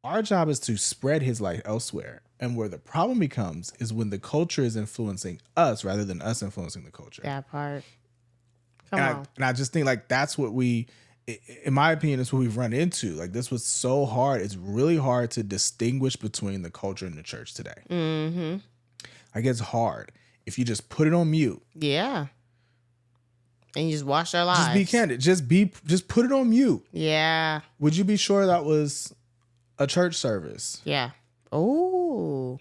Our job is to spread his light elsewhere. And where the problem becomes is when the culture is influencing us rather than us influencing the culture. That part. Come on. And I just think like that's what in my opinion, is what we've run into. Like this was so hard. It's really hard to distinguish between the culture and the church today. Mm-hmm. Like it's hard. If you just put it on mute. Yeah. And you just watch our lives. Just be candid. Just put it on mute. Yeah. Would you be sure that was a church service? Yeah. Oh.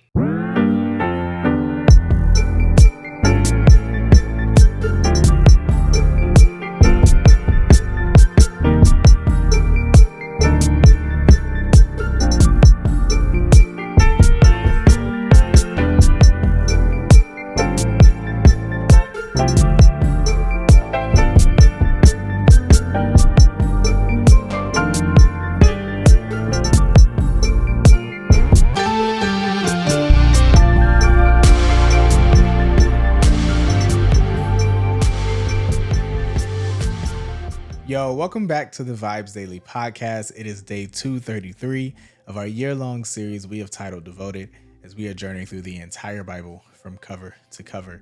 Yo, welcome back to the Vibes Daily Podcast. It is day 233 of our year-long series we have titled Devoted, as we are journeying through the entire Bible from cover to cover.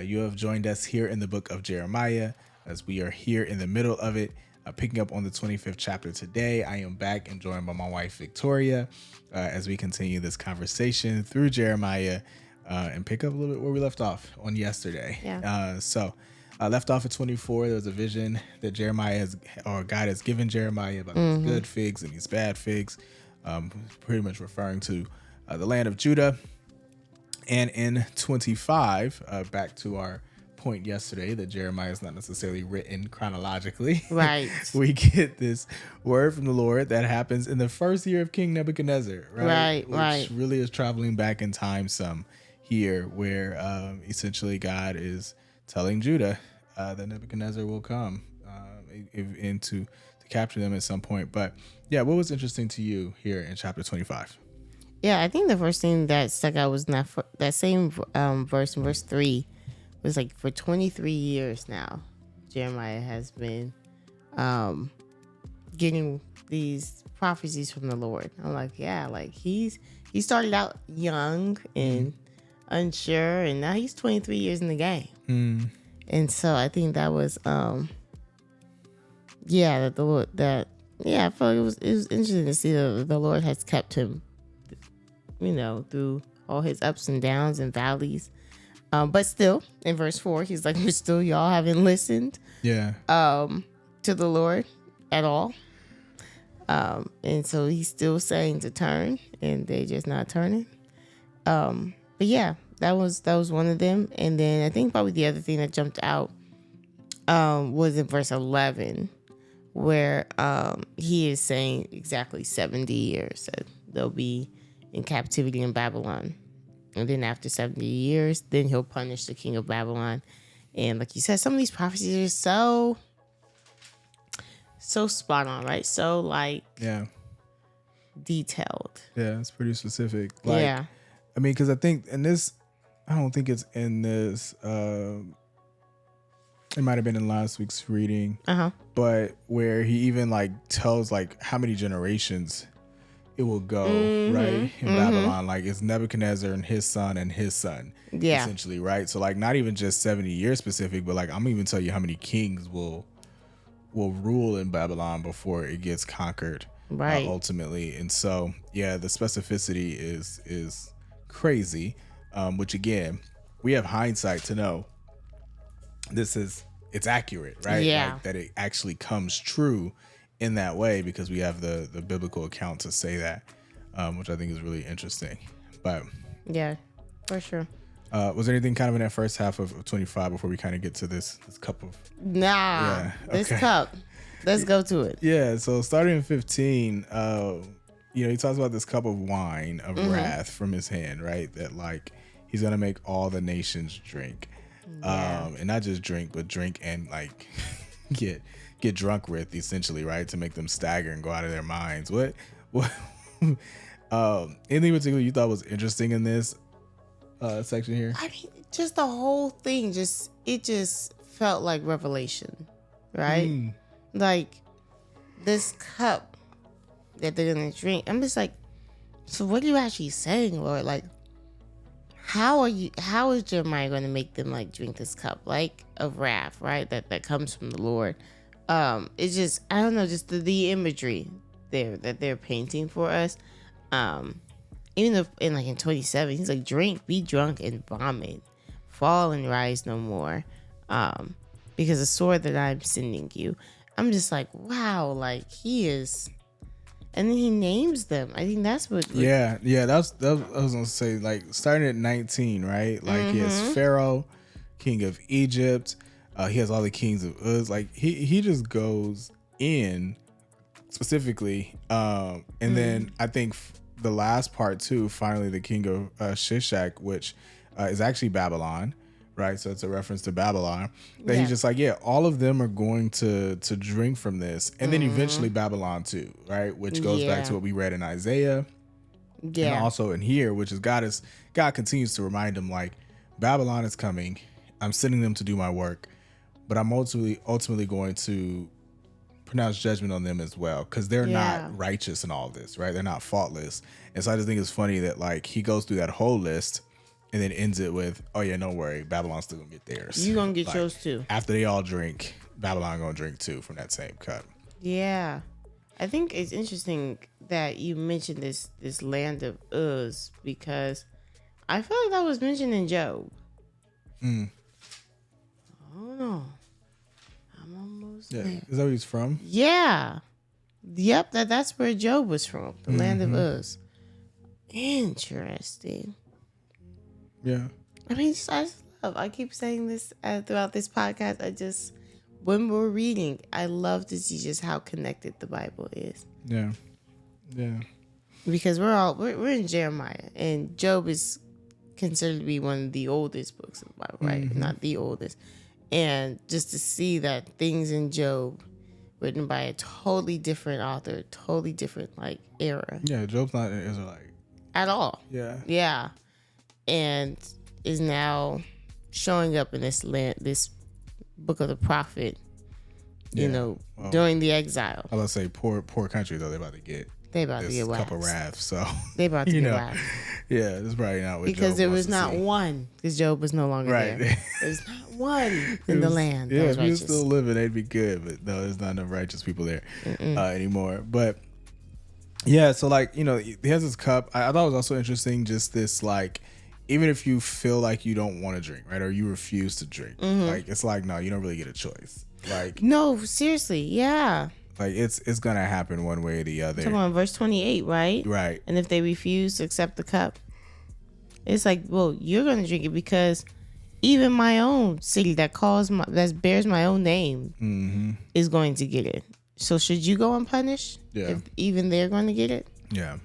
You have joined us here in the book of Jeremiah, as we are here in the middle of it, picking up on the 25th chapter today. I am back and joined by my wife, Victoria, as we continue this conversation through Jeremiah and pick up a little bit where we left off on yesterday. Yeah. Left off at 24, there was a vision that God has given Jeremiah about these good figs and these bad figs, pretty much referring to the land of Judah. And in 25, back to our point yesterday that Jeremiah is not necessarily written chronologically. Right. We get this word from the Lord that happens in the first year of King Nebuchadnezzar, right? Which really is traveling back in time some here, where essentially God is telling Judah that Nebuchadnezzar will come to capture them at some point. But yeah, what was interesting to you here in chapter 25? Yeah, I think the first thing that stuck out was that same verse in verse 3 was like, for 23 years now, Jeremiah has been getting these prophecies from the Lord. I'm like, yeah, like he started out young and unsure, and now he's 23 years in the game. And so I think that was I felt like it was interesting to see that the Lord has kept him, through all his ups and downs and valleys. But still, in verse 4, he's like, but still y'all haven't listened to the Lord at all. And so he's still saying to turn, and they're just not turning. But yeah, that was one of them. And then I think probably the other thing that jumped out was in verse 11, where he is saying exactly 70 years that they'll be in captivity in Babylon. And then after 70 years, then he'll punish the king of Babylon. And like you said, some of these prophecies are so spot on, right? So detailed. Yeah, it's pretty specific. Yeah. I mean, because I think I don't think it's in this. It might have been in last week's reading, but where he even tells how many generations it will go, right? In Babylon, it's Nebuchadnezzar and his son, essentially, right? So not even just 70 years specific, but I'm gonna even tell you how many kings will rule in Babylon before it gets conquered, right? Ultimately, and so yeah, the specificity is crazy. Which again, we have hindsight to know it's accurate, right? Yeah. That it actually comes true in that way, because we have the biblical account to say that, which I think is really interesting. But yeah, for sure. Was there anything kind of in that first half of 25 before we kind of get to this cup of this cup? Let's go to it. Yeah, so starting in 15, he talks about this cup of wine of wrath from his hand, right? That he's gonna make all the nations drink, and not just drink, but drink and get drunk with, essentially, right? To make them stagger and go out of their minds. What anything particular you thought was interesting in this section here? I mean, just the whole thing, it just felt like revelation, right? Like this cup that they're gonna drink. I'm just like, So what are you actually saying, Lord? Like, how is Jeremiah going to make them like drink this cup like of wrath, right? That comes from the Lord. It's just, I don't know, just the imagery there that they're painting for us. Even though in 27, he's like, drink, be drunk and vomit, fall and rise no more. Because the sword that I'm sending you. I'm just like, wow, like he is. And then he names them. I think that's what. Yeah, that's I was gonna say, like, starting at 19, right? Like he has Pharaoh, king of Egypt. He has all the kings of Uz. Like he just goes in specifically. And then I think the last part too, finally the king of Shishak, which is actually Babylon, right? So it's a reference to Babylon. That he's just like, yeah, all of them are going to drink from this, and then eventually Babylon too, right? Which goes back to what we read in Isaiah, and also in here, which is God continues to remind him, like, Babylon is coming. I'm sending them to do my work, but I'm ultimately going to pronounce judgment on them as well, because they're not righteous in all this, right? They're not faultless. And so I just think it's funny that, like, he goes through that whole list and then ends it with, oh yeah, don't worry, Babylon's still gonna get theirs. You gonna get like, yours too. After they all drink, Babylon gonna drink too from that same cup. Yeah. I think it's interesting that you mentioned this land of Uz, because I feel like that was mentioned in Job. Oh no. I'm almost there. Is that where he's from? Yeah. Yep, that's where Job was from. The land of Uz. Interesting. Yeah. I mean, I just love. I keep saying this throughout this podcast. When we're reading, I love to see just how connected the Bible is. Yeah. Because we're in Jeremiah, and Job is considered to be one of the oldest books of the Bible, right? Not the oldest. And just to see that things in Job written by a totally different author, totally different like era. Yeah, Job's not an Israelite at all. Yeah. And is now showing up in this book of the prophet, during the exile. I was say poor country though. They're about to get cup of wrath. So they about to get wrath. Yeah, that's probably not what because Job there wants was to not see. one, because Job was no longer right. there. There's not one in the land. Yeah, that was if he was righteous. still living, they'd be good. But no, there's not enough righteous people there anymore. But yeah, so like, he has this cup. I thought it was also interesting, just this, like, even if you feel like you don't want to drink, right, or you refuse to drink, like, it's like, no, you don't really get a choice. Like, no, seriously, yeah. Like, it's gonna happen one way or the other. Come on, verse 28, right? Right. And if they refuse to accept the cup, it's like, well, you're gonna drink it, because even my own city that bears my own name is going to get it. So should you go unpunished? Yeah. If even they're going to get it? Yeah.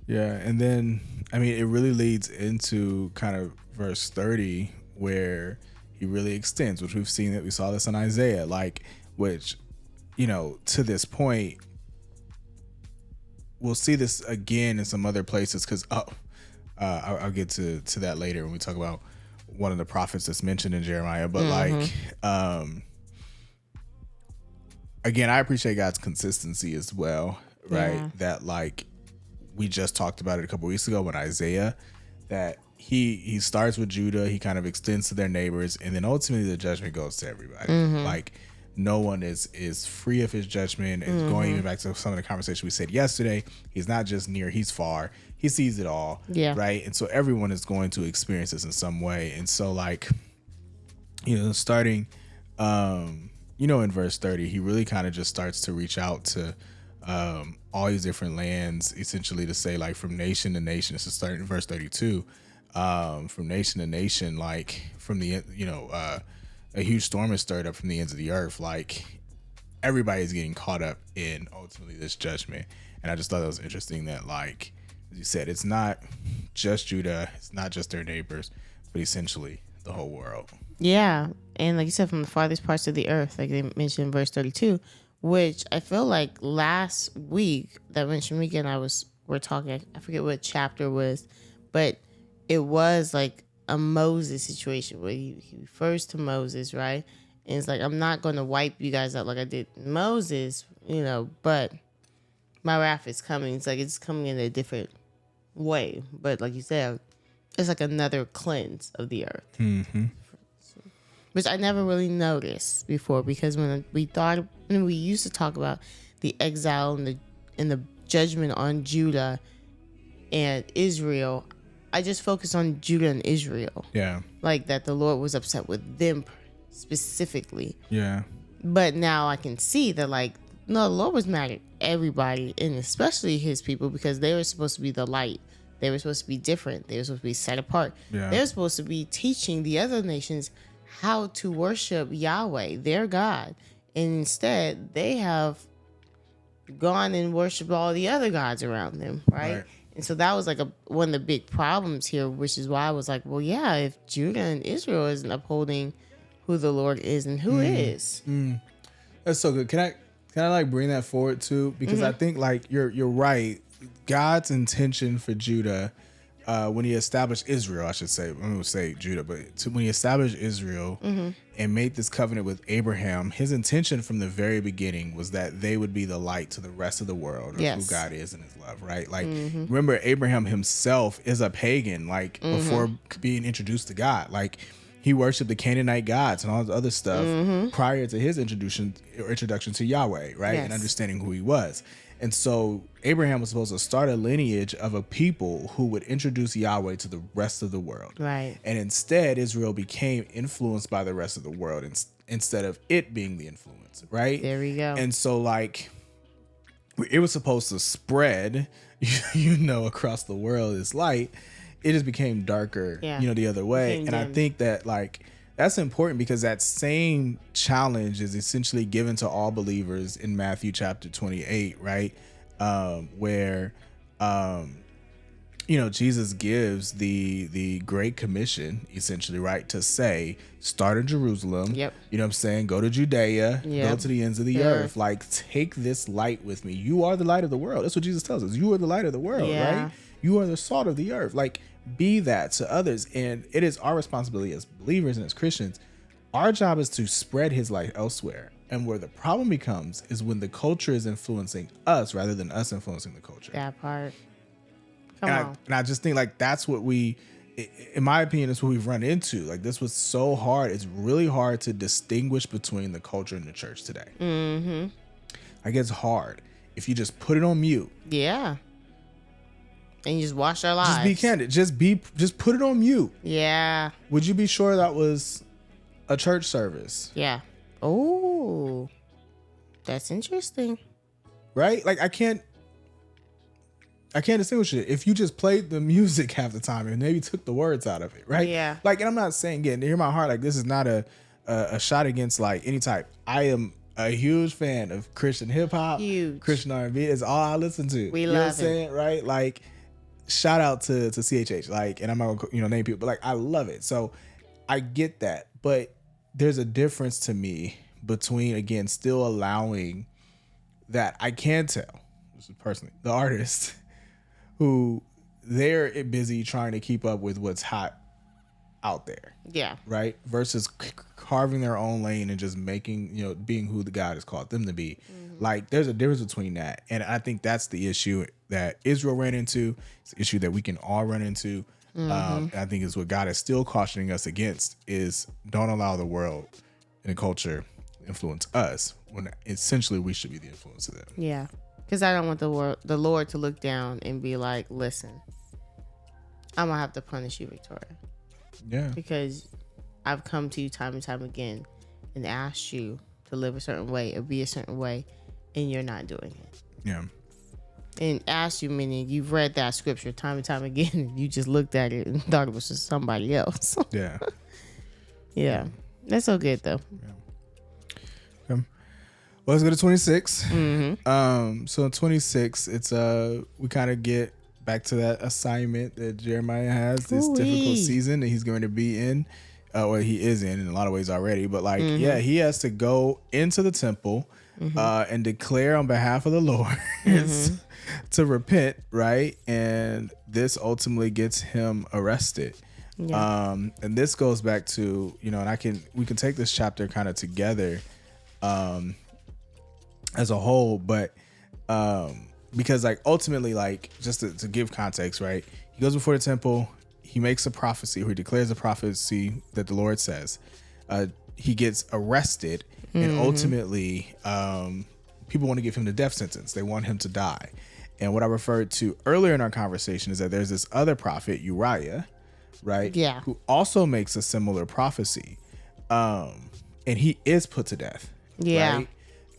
Yeah, and then, I mean, it really leads into kind of verse 30, where he really extends, which we saw this in Isaiah, like, which, to this point, we'll see this again in some other places, because I'll get to that later when we talk about one of the prophets that's mentioned in Jeremiah. But like, again, I appreciate God's consistency as well, right? Yeah. That, like, we just talked about it a couple weeks ago with Isaiah, that he starts with Judah, he kind of extends to their neighbors, and then ultimately the judgment goes to everybody. Like, no one is free of his judgment. And going even back to some of the conversation we said yesterday, he's not just near, he's far. He sees it all. Yeah. Right. And so everyone is going to experience this in some way. And so, like, starting, in verse 30, he really kind of just starts to reach out to all these different lands, essentially, to say, like, from nation to nation. This is starting in verse 32. From nation to nation, like, from the, a huge storm is stirred up from the ends of the earth. Like, everybody's getting caught up in ultimately this judgment. And I just thought that was interesting that, like, as you said, it's not just Judah, it's not just their neighbors, but essentially the whole world. Yeah. And like you said, from the farthest parts of the earth, like they mentioned in verse 32, which I feel like last week that mentioned weekend we're talking, I forget what chapter it was, but it was like a Moses situation where he refers to Moses, right? And it's like, I'm not going to wipe you guys out like I did Moses, but my wrath is coming. It's like it's coming in a different way. But like you said, it's like another cleanse of the earth. Mm-hmm. Which I never really noticed before, because when we used to talk about the exile and the judgment on Judah and Israel, I just focused on Judah and Israel. Yeah. Like that the Lord was upset with them specifically. Yeah. But now I can see that, like, no, the Lord was mad at everybody, and especially his people, because they were supposed to be the light. They were supposed to be different. They were supposed to be set apart. Yeah. They were supposed to be teaching the other nations how to worship Yahweh, their God. And instead, they have gone and worshiped all the other gods around them, right? And so that was like one of the big problems here, which is why I was like, well, yeah, if Judah and Israel isn't upholding who the Lord is and who is. That's so good. Can I like bring that forward too? Because I think like you're right. God's intention for Judah, when he established Israel, I should say, I'm going to say Judah, but when he established Israel and made this covenant with Abraham, his intention from the very beginning was that they would be the light to the rest of the world of who God is in his love, right? Like, remember, Abraham himself is a pagan, like, before being introduced to God. Like, he worshiped the Canaanite gods and all this other stuff prior to his introduction to Yahweh, right? And understanding who he was. And so Abraham was supposed to start a lineage of a people who would introduce Yahweh to the rest of the world. Right. And instead, Israel became influenced by the rest of the world instead of it being the influence, right? There we go. And so, like, it was supposed to spread, across the world as light. It just became darker, the other way. And I think that, like, that's important because that same challenge is essentially given to all believers in Matthew chapter 28, right? Where, Jesus gives the Great Commission, essentially, right? To say, start in Jerusalem. Yep. You know what I'm saying? Go to Judea. Go to the ends of the earth. Like, take this light with me. You are the light of the world. That's what Jesus tells us. You are the light of the world, right? You are the salt of the earth. Like, be that to others. And it is our responsibility as believers and as Christians. Our job is to spread his light elsewhere. And where the problem becomes is when the culture is influencing us rather than us influencing the culture. That part. And I just think, like, that's what in my opinion, is what we've run into. Like, this was so hard. It's really hard to distinguish between the culture and the church today. Mm-hmm. Like, it's hard. If you just put it on mute. Yeah. And you just watch our lives. Just be candid. Just put it on mute. Yeah. Would you be sure that was a church service? Yeah. Oh, that's interesting. Right? Like, I can't distinguish it. If you just played the music half the time and maybe took the words out of it, right? Yeah. Like, and I'm not saying, again, hear my heart, like, this is not a shot against, like, any type. I am a huge fan of Christian hip hop, Christian R&B. It's all I listen to. We you know love what I'm saying, right? Like, shout out to CHH, like, and I'm not gonna name people, but, like, I love it. So I get that, but there's a difference to me between, again, still allowing that. I can tell, this is personally, the artist who they're busy trying to keep up with what's hot out there. Yeah. Right? Versus carving their own lane and just making, being who the God has called them to be. Mm-hmm. Like, there's a difference between that. And I think that's the issue that Israel ran into. It's an issue that we can all run into. Mm-hmm. I think is what God is still cautioning us against is don't allow the world and the culture influence us when essentially we should be the influence of them. Yeah. Because I don't want the Lord to look down and be like, listen, I'm going to have to punish you, Victoria. Yeah. Because I've come to you time and time again and asked you to live a certain way or be a certain way, and you're not doing it. Yeah. And asked you, meaning you've read that scripture time and time again, and you just looked at it and thought it was just somebody else. Yeah. Yeah. That's so good, though. Yeah. Well, let's go to 26. Mm-hmm. So in 26, it's we kind of get back to that assignment that Jeremiah has, this difficult season that he's going to be in, or he is in a lot of ways already. But like, he has to go into the temple and declare on behalf of the Lord to repent, right? And this ultimately gets him arrested. Yeah. And this goes back to, and we can take this chapter kind of together as a whole, but because like ultimately, like just to give context, right? He goes before the temple, he makes a prophecy, or he declares a prophecy that the Lord says. He gets arrested, and ultimately, people want to give him the death sentence. They want him to die. And what I referred to earlier in our conversation is that there's this other prophet, Uriah, right? Yeah. Who also makes a similar prophecy. And he is put to death. Yeah.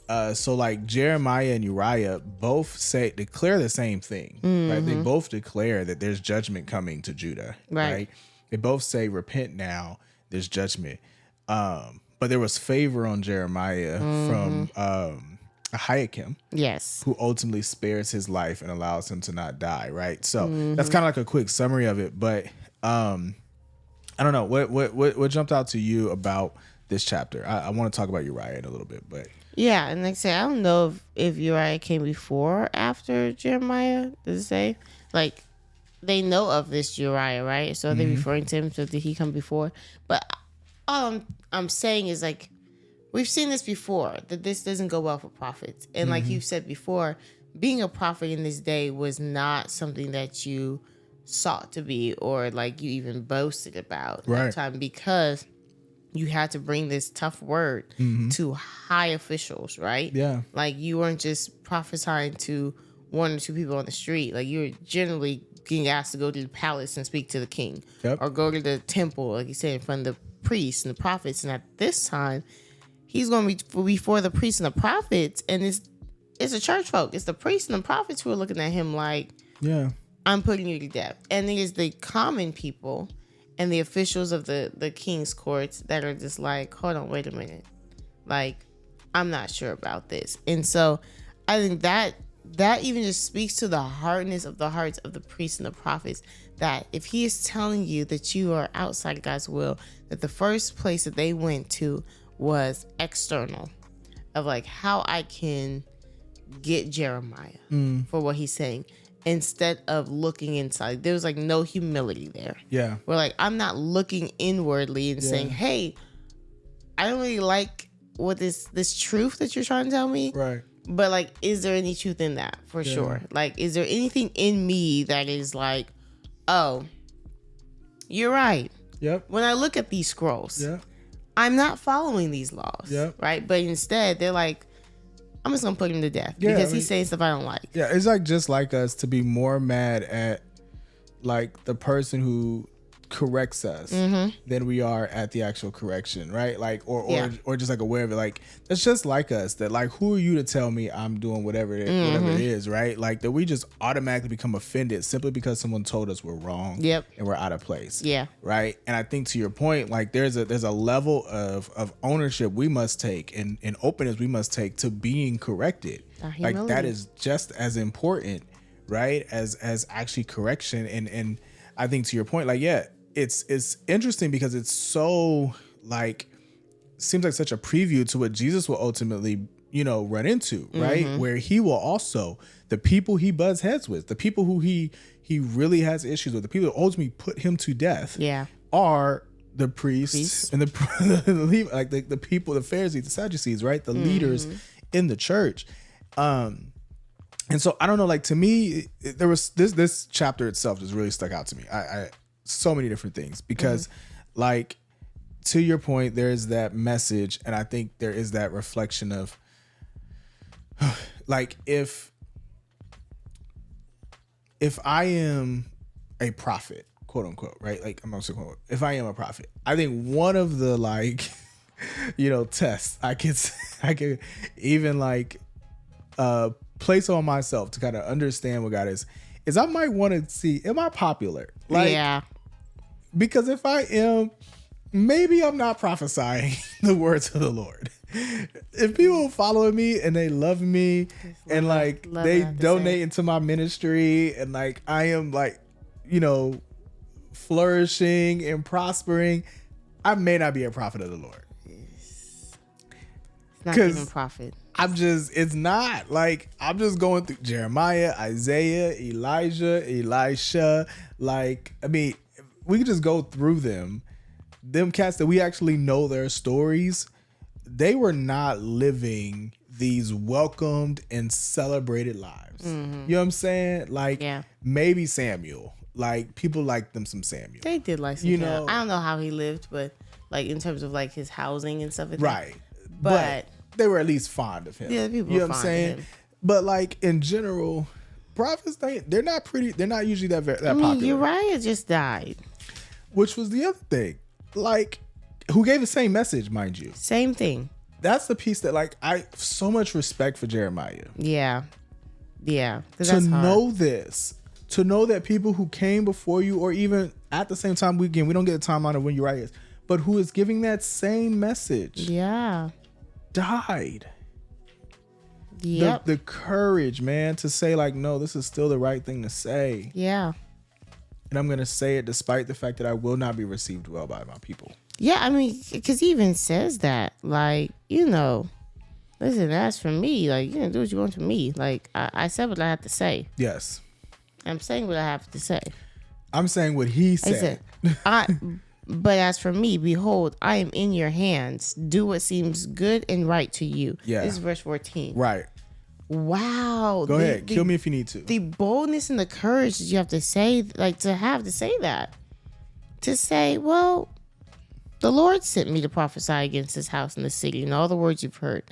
Right? So like Jeremiah and Uriah both declare the same thing, right? They both declare that there's judgment coming to Judah, right? They both say, repent now, there's judgment. But there was favor on Jeremiah from Ahikam, Yes. who ultimately spares his life and allows him to not die, right? So that's kind of like a quick summary of it. But I don't know what jumped out to you about this chapter. I want to talk about Uriah in a little bit, but Yeah, and like I say, I don't know if Uriah came before or after Jeremiah. Does it say? Like, they know of this Uriah, right? So are they referring to him? So did he come before? But all I'm saying is, like, we've seen this before, that this doesn't go well for prophets. And like you said before, being a prophet in this day was not something that you sought to be, or like you even boasted about at Right. the time, because you had to bring this tough word to high officials, right? Yeah. Like, you weren't just prophesying to one or two people on the street. Like, you were generally being asked to go to the palace and speak to the king, Yep. or go to the temple, like you said, in front of the priests and the prophets. And at this time, he's going to be before the priests and the prophets, and it's the church folk. It's the priests and the prophets who are looking at him like, yeah. I'm putting you to death. And it is the common people and the officials of the king's courts that are just like, hold on, wait a minute. Like, I'm not sure about this. And so I think that even just speaks to the hardness of the hearts of the priests and the prophets, that if he is telling you that you are outside of God's will, that the first place that they went to was external, of like how I can get Jeremiah for what he's saying, instead of looking inside. There was like no humility there. Yeah. We're like, I'm not looking inwardly and saying, hey, I don't really like what this truth that you're trying to tell me. Right. But like, is there any truth in that? For sure. Like, is there anything in me that is like, oh, you're right. Yep. When I look at these scrolls, Yeah. I'm not following these laws. Yeah. Right. But instead, they're like, I'm just gonna put him to death Yeah, because I mean, he's saying stuff I don't like. Yeah, it's like just like us to be more mad at like the person who corrects us than we are at the actual correction, right? Like or just like aware of it. Like that's just like us. That like, who are you to tell me I'm doing whatever it is, right? Like that we just automatically become offended simply because someone told us we're wrong. Yep. And we're out of place. Yeah. Right. And I think to your point, like there's a level of ownership we must take and openness we must take to being corrected. Like that is just as important, right? As actually correction. And I think to your point, like, yeah, it's interesting because it's so like seems like such a preview to what Jesus will ultimately, run into, right? Where he will also, the people he butts heads with, the people who he really has issues with, the people that ultimately put him to death, are the priests and the people, the Pharisees, the Sadducees, right? The leaders in the church. And so I don't know, like to me, there was this chapter itself just really stuck out to me. I so many different things because like to your point, there's that message. And I think there is that reflection of like, if I am a prophet, quote unquote, right? Like I'm also quote, if I am a prophet, I think one of the like, tests I could even like, place on myself to kind of understand what God is I might want to see, am I popular? Like, because if I am, maybe I'm not prophesying the words of the Lord. If people following me and they love me and like they donate into my ministry and like I am like, flourishing and prospering, I may not be a prophet of the Lord. It's not even prophet. It's not like I'm just going through Jeremiah, Isaiah, Elijah, Elisha. Like, I mean, we could just go through them cats that we actually know their stories. They were not living these welcomed and celebrated lives. You know what I'm saying? Like Yeah. maybe Samuel. Like people like them some Samuel. They did like some. You Samuel. know- I don't know how he lived, but like in terms of like his housing and stuff like that. Right. But they were at least fond of him. Yeah, people you know were what I'm fond of saying? him. But like in general, prophets they're not pretty. They're not usually that popular. Uriah just died. Which was the other thing. Like, who gave the same message, mind you. Same thing. That's the piece that like I so much respect for Jeremiah. Yeah. 'Cause To that's hard. know this, to know that people who came before you, or even at the same time, we don't get a timeline of when Uriah is, but who is giving that same message, Yeah. died. Yep. The courage, man, to say like, no, this is still the right thing to say, Yeah. and I'm gonna say it despite the fact that I will not be received well by my people. Yeah, I mean, because he even says that, like, listen, as for me, like, do what you want to me. Like, I said what I have to say. Yes, I'm saying what I have to say. I'm saying what he I said. said, but as for me, behold, I am in your hands. Do what seems good and right to you. Yeah. This is verse 14. Right. Wow. Go ahead. Kill me if you need to. The boldness and the courage that you have to say, like, to have to say that. To say, well, the Lord sent me to prophesy against this house and the city and all the words you've heard.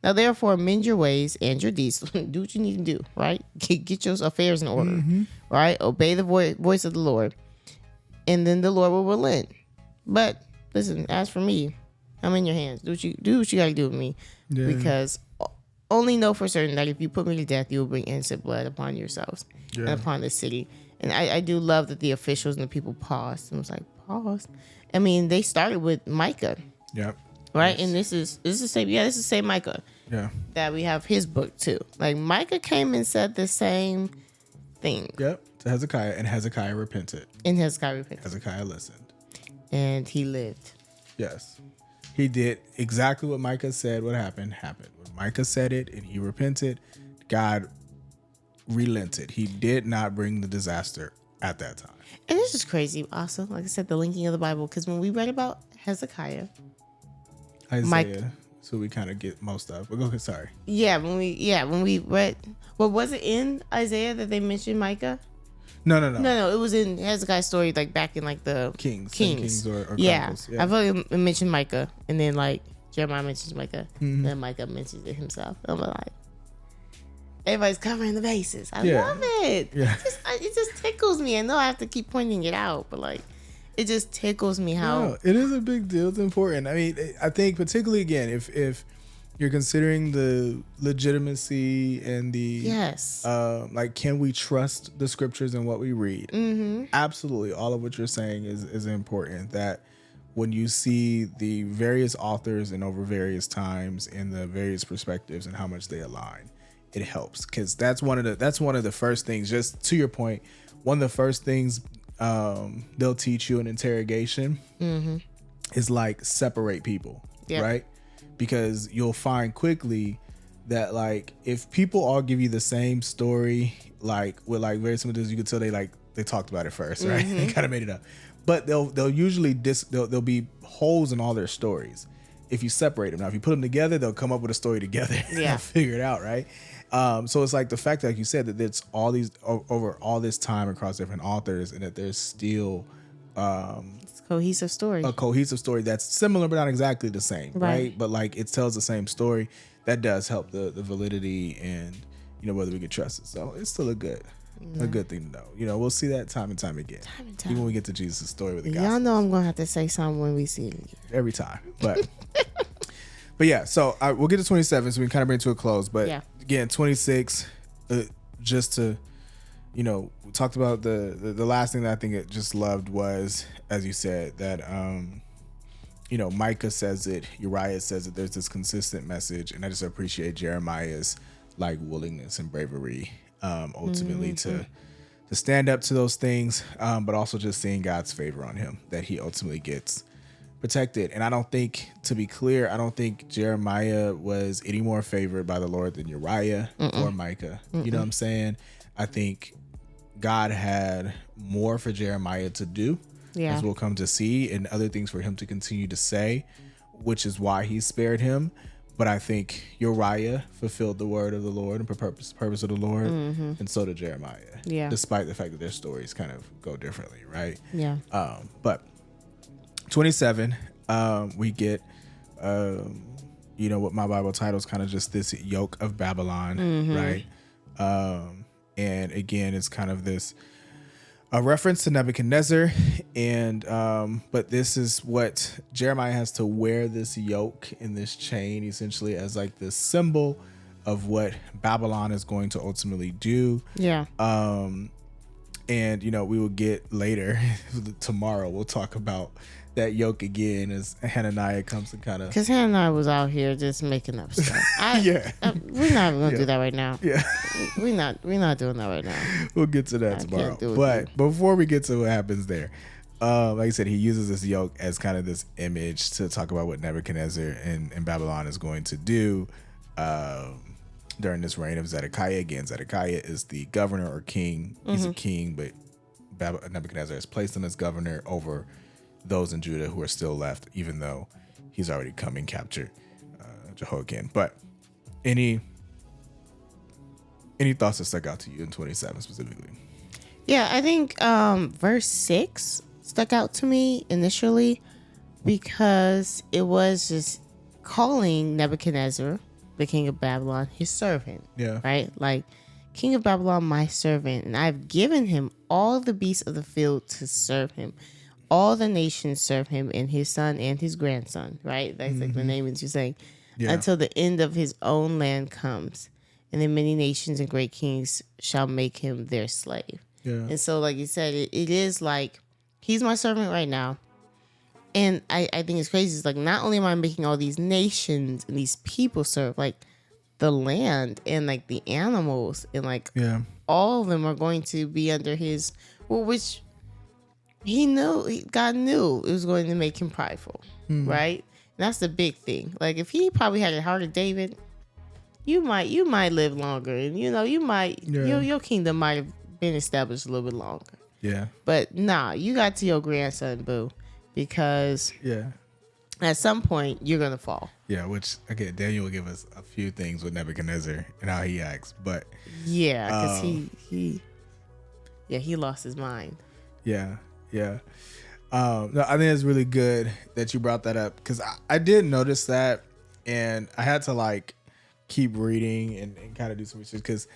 Now, therefore, amend your ways and your deeds. Do what you need to do, right? Get your affairs in order, right? Obey the voice of the Lord. And then the Lord will relent. But listen, as for me, I'm in your hands. Do what you got to do with me. Yeah. Because only know for certain that if you put me to death, you will bring innocent blood upon yourselves and upon the city. And I do love that the officials and the people paused and was like, pause. I mean, they started with Micah, Yep. right? Yes. And this is the same. Yeah, this is the same Micah Yeah. that we have his book too. Like Micah came and said the same thing, Yep. To Hezekiah, and Hezekiah repented. and Hezekiah repented, Hezekiah listened. and he lived. Yes. He did exactly what Micah said would happen. When Micah said it and he repented, God relented. He did not bring the disaster at that time. And this is crazy. Also, like I said, the linking of the Bible, because when we read about Hezekiah, Isaiah, so we kind of get most of. But go ahead, sorry. when we read, well, was it in Isaiah that they mentioned Micah? No. No, it was in Hezekiah's story, like back in like the Kings or yeah. Chronicles. I feel like it mentioned Micah, and then like Jeremiah mentions Micah, and then Micah mentions it himself. I'm like, everybody's covering the bases. I love it. Yeah. It just tickles me. I know I have to keep pointing it out, but like, it just tickles me how. No, it is a big deal. It's important. I mean, I think particularly again, if you're considering the legitimacy and the Yes. like, can we trust the scriptures and what we read? Mm-hmm. Absolutely. All of what you're saying is important. That when you see the various authors and over various times and the various perspectives and how much they align, it helps, because that's one of the first things. Just to your point, one of the first things they'll teach you in interrogation is like separate people, Yep. right? Because you'll find quickly that like if people all give you the same story, like with like very similar, you could tell they talked about it first, right? They kind of made it up, but they'll usually there'll be holes in all their stories if you separate them. Now, if you put them together, they'll come up with a story together. Yeah. Figure it out, right? So it's like the fact that, like you said, that it's all these over all this time across different authors, and that there's still It's a cohesive story. a cohesive story that's similar but not exactly the same, right? But like it tells the same story. That does help the validity and whether we can trust it. So it's still a good thing to know. We'll see that time and time again. Even when we get to Jesus' story with the gospel. Y'all know I'm gonna have to say something when we see it again. Every time, but yeah. So we'll get to 27, so we can kind of bring it to a close. But Yeah. again, 26. Just to, we talked about the last thing that I think it just loved was, as you said, that Micah says it, Uriah says it. There's this consistent message, and I just appreciate Jeremiah's like willingness and bravery, ultimately to stand up to those things, but also just seeing God's favor on him, that he ultimately gets protected. And I don't think, to be clear, I don't think Jeremiah was any more favored by the Lord than Uriah or Micah. You know what I'm saying? I think God had more for Jeremiah to do, Yeah. as we'll come to see, and other things for him to continue to say, which is why he spared him. But I think Uriah fulfilled the word of the Lord and purpose of the Lord, and so did Jeremiah. Yeah. Despite the fact that their stories kind of go differently, right? Yeah. But 27, we get, what my Bible title is kind of just this yoke of Babylon, right? And again, it's kind of this a reference to Nebuchadnezzar, and but this is what Jeremiah has to wear, this yoke and this chain, essentially as like the symbol of what Babylon is going to ultimately do. Yeah. And we will get later tomorrow. We'll talk about that yoke again as Hananiah comes and kind of, because Hananiah was out here just making up stuff. We're not gonna do that right now. Yeah, we're not doing that right now. We'll get to that tomorrow. But before we get to what happens there, like I said, he uses this yoke as kind of this image to talk about what Nebuchadnezzar and Babylon is going to do during this reign of Zedekiah. Again, Zedekiah is the governor or king. He's a king, but Nebuchadnezzar has placed him as governor over those in Judah who are still left, even though he's already come and captured Jehoiakim. But any thoughts that stuck out to you in 27 specifically? Yeah, I think verse 6 stuck out to me initially because it was just calling Nebuchadnezzar, the king of Babylon, his servant. Yeah. Right? Like, king of Babylon, my servant, and I've given him all the beasts of the field to serve him. All the nations serve him, and his son and his grandson, right? That's like the name is you're saying. Yeah. Until the end of his own land comes. And then many nations and great kings shall make him their slave. Yeah. And so, like you said, it is like, he's my servant right now. And I think it's crazy. It's like, not only am I making all these nations and these people serve, like, the land and, like, the animals. And, like, all of them are going to be under his, which... God knew it was going to make him prideful, right? And that's the big thing. Like, if he probably had the heart of David, you might live longer, and you might your kingdom might have been established a little bit longer. Yeah. But nah, you got to your grandson, boo, because at some point you're gonna fall. Yeah, which again, Daniel will give us a few things with Nebuchadnezzar and how he acts, but because he lost his mind. Yeah. Yeah. No, I think it's really good that you brought that up because I did notice that, and I had to like keep reading and kind of do some research because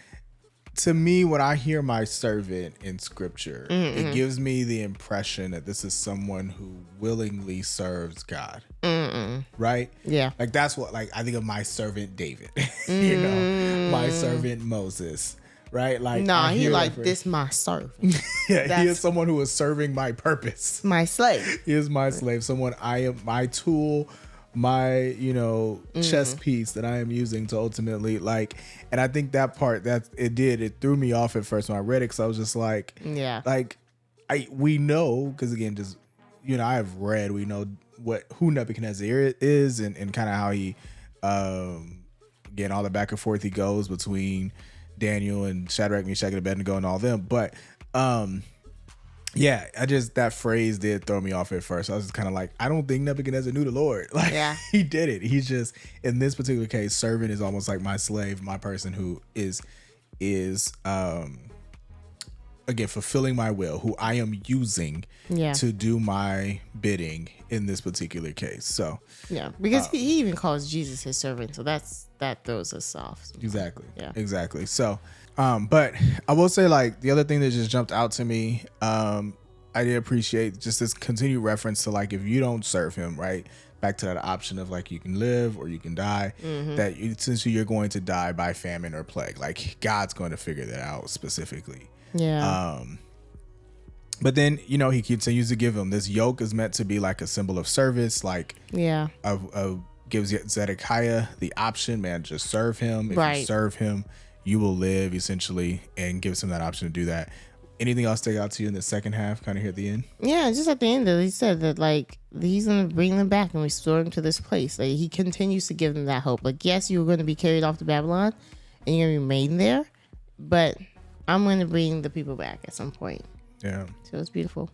to me, when I hear my servant in scripture, it gives me the impression that this is someone who willingly serves God. Right? Yeah. Like that's what, like, I think of my servant David, my servant Moses. Right? Like, nah, he like this my servant. Yeah, he is someone who is serving my purpose. My slave. He is my slave. Someone I am, my tool, my chess piece that I am using to ultimately like. And I think that part it threw me off at first when I read it because I was just like, like we know because again, just I have read, we know who Nebuchadnezzar is and kind of how he again all the back and forth he goes between Daniel and Shadrach, Meshach, and Abednego and all them. But that phrase did throw me off at first. I was just kind of like, I don't think Nebuchadnezzar knew the Lord. Like he did it. He's just, in this particular case, servant is almost like my slave, my person who is again fulfilling my will, who I am using to do my bidding in this particular case. So because he even calls Jesus his servant, so that throws us off sometimes. Exactly. So but I will say, like, the other thing that just jumped out to me, I did appreciate just this continued reference to, like, if you don't serve him, right, back to that option of like you can live or you can die, that essentially you're going to die by famine or plague. Like God's going to figure that out specifically. But then he continues to give him this yoke is meant to be like a symbol of service, like gives Zedekiah the option, man, just serve him. If you serve him, you will live, essentially, and gives him that option to do that. Anything else stick out to you in the second half, kind of here at the end? Yeah, just at the end, he said that like he's gonna bring them back and restore them to this place. Like he continues to give them that hope. Like, yes, you're going to be carried off to Babylon, and you're gonna remain there, but I'm going to bring the people back at some point. Yeah. So it's beautiful.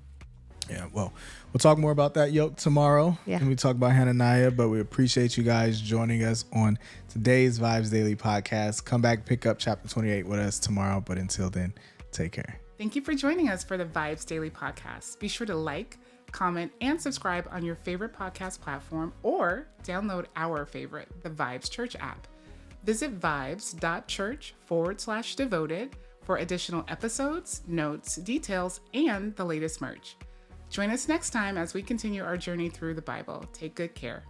Yeah, well, we'll talk more about that yoke tomorrow. Yeah. And we talk about Hananiah, but we appreciate you guys joining us on today's Vibes Daily podcast. Come back, pick up chapter 28 with us tomorrow. But until then, take care. Thank you for joining us for the Vibes Daily podcast. Be sure to like, comment, and subscribe on your favorite podcast platform or download our favorite, the Vibes Church app. Visit vibes.church/devoted for additional episodes, notes, details, and the latest merch. Join us next time as we continue our journey through the Bible. Take good care.